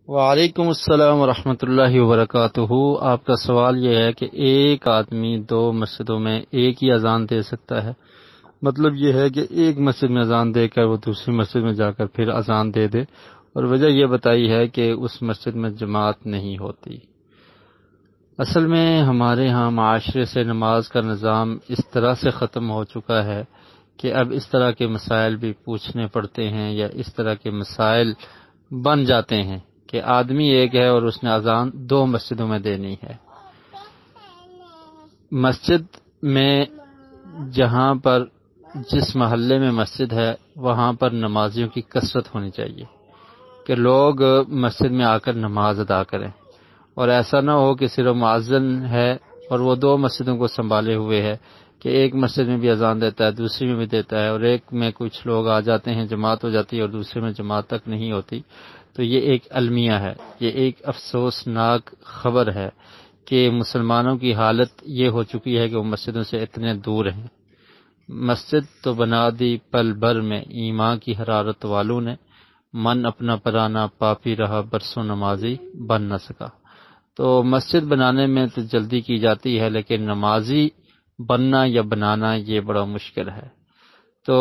وعلیکم السلام ورحمۃ اللہ وبرکاتہ۔ آپ کا سوال یہ ہے کہ ایک آدمی دو مسجدوں میں ایک ہی اذان دے سکتا ہے؟ مطلب یہ ہے کہ ایک مسجد میں اذان دے کر وہ دوسری مسجد میں جا کر پھر اذان دے دے، اور وجہ یہ بتائی ہے کہ اس مسجد میں جماعت نہیں ہوتی۔ اصل میں ہمارے ہاں معاشرے سے نماز کا نظام اس طرح سے ختم ہو چکا ہے کہ اب اس طرح کے مسائل بھی پوچھنے پڑتے ہیں، یا اس طرح کے مسائل بن جاتے ہیں کہ آدمی ایک ہے اور اس نے اذان دو مسجدوں میں دینی ہے۔ مسجد میں جہاں پر جس محلے میں مسجد ہے وہاں پر نمازیوں کی کثرت ہونی چاہیے کہ لوگ مسجد میں آ کر نماز ادا کریں، اور ایسا نہ ہو کہ صرف مؤذن ہے اور وہ دو مسجدوں کو سنبھالے ہوئے ہے کہ ایک مسجد میں بھی اذان دیتا ہے، دوسری میں بھی دیتا ہے، اور ایک میں کچھ لوگ آ جاتے ہیں، جماعت ہو جاتی ہے، اور دوسرے میں جماعت تک نہیں ہوتی۔ تو یہ ایک المیہ ہے، یہ ایک افسوسناک خبر ہے کہ مسلمانوں کی حالت یہ ہو چکی ہے کہ وہ مسجدوں سے اتنے دور ہیں۔ مسجد تو بنا دی پل بھر میں ایمان کی حرارت والوں نے، من اپنا پرانا پاپی رہا برسوں نمازی بن نہ سکا۔ تو مسجد بنانے میں تو جلدی کی جاتی ہے، لیکن نمازی بننا یا بنانا یہ بڑا مشکل ہے۔ تو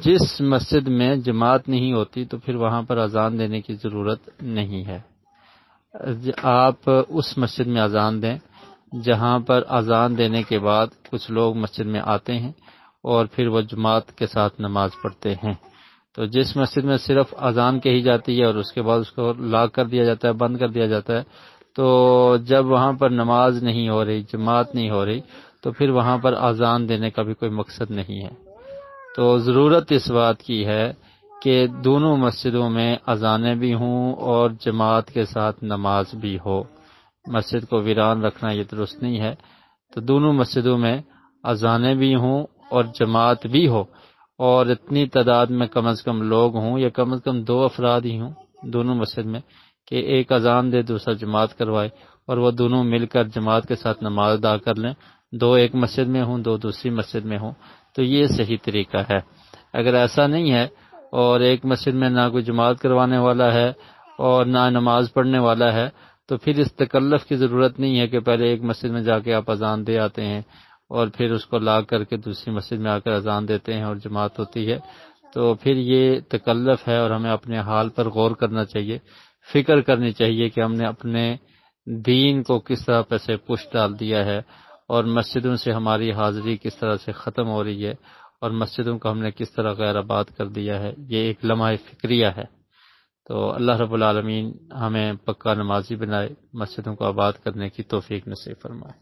جس مسجد میں جماعت نہیں ہوتی تو پھر وہاں پر اذان دینے کی ضرورت نہیں ہے۔ آپ اس مسجد میں اذان دیں جہاں پر اذان دینے کے بعد کچھ لوگ مسجد میں آتے ہیں اور پھر وہ جماعت کے ساتھ نماز پڑھتے ہیں۔ تو جس مسجد میں صرف اذان کہی جاتی ہے اور اس کے بعد اس کو لاک کر دیا جاتا ہے، بند کر دیا جاتا ہے، تو جب وہاں پر نماز نہیں ہو رہی، جماعت نہیں ہو رہی، تو پھر وہاں پر اذان دینے کا بھی کوئی مقصد نہیں ہے۔ تو ضرورت اس بات کی ہے کہ دونوں مسجدوں میں اذانیں بھی ہوں اور جماعت کے ساتھ نماز بھی ہو۔ مسجد کو ویران رکھنا یہ درست نہیں ہے۔ تو دونوں مسجدوں میں اذانیں بھی ہوں اور جماعت بھی ہو، اور اتنی تعداد میں کم از کم لوگ ہوں، یا کم از کم دو افراد ہی ہوں دونوں مسجد میں، کہ ایک اذان دے دوسرا جماعت کروائے، اور وہ دونوں مل کر جماعت کے ساتھ نماز ادا کر لیں، دو ایک مسجد میں ہوں، دو دوسری مسجد میں ہوں، تو یہ صحیح طریقہ ہے۔ اگر ایسا نہیں ہے اور ایک مسجد میں نہ کوئی جماعت کروانے والا ہے اور نہ نماز پڑھنے والا ہے، تو پھر اس تکلف کی ضرورت نہیں ہے کہ پہلے ایک مسجد میں جا کے آپ اذان دے آتے ہیں اور پھر اس کو لاگ کر کے دوسری مسجد میں آ کر اذان دیتے ہیں اور جماعت ہوتی ہے۔ تو پھر یہ تکلف ہے، اور ہمیں اپنے حال پر غور کرنا چاہیے، فکر کرنی چاہیے کہ ہم نے اپنے دین کو کس طرح پہ سے پش ڈال دیا ہے، اور مسجدوں سے ہماری حاضری کس طرح سے ختم ہو رہی ہے، اور مسجدوں کو ہم نے کس طرح غیر آباد کر دیا ہے۔ یہ ایک لمحہ فکریہ ہے۔ تو اللہ رب العالمین ہمیں پکا نمازی بنائے، مسجدوں کو آباد کرنے کی توفیق نصیب فرمائے۔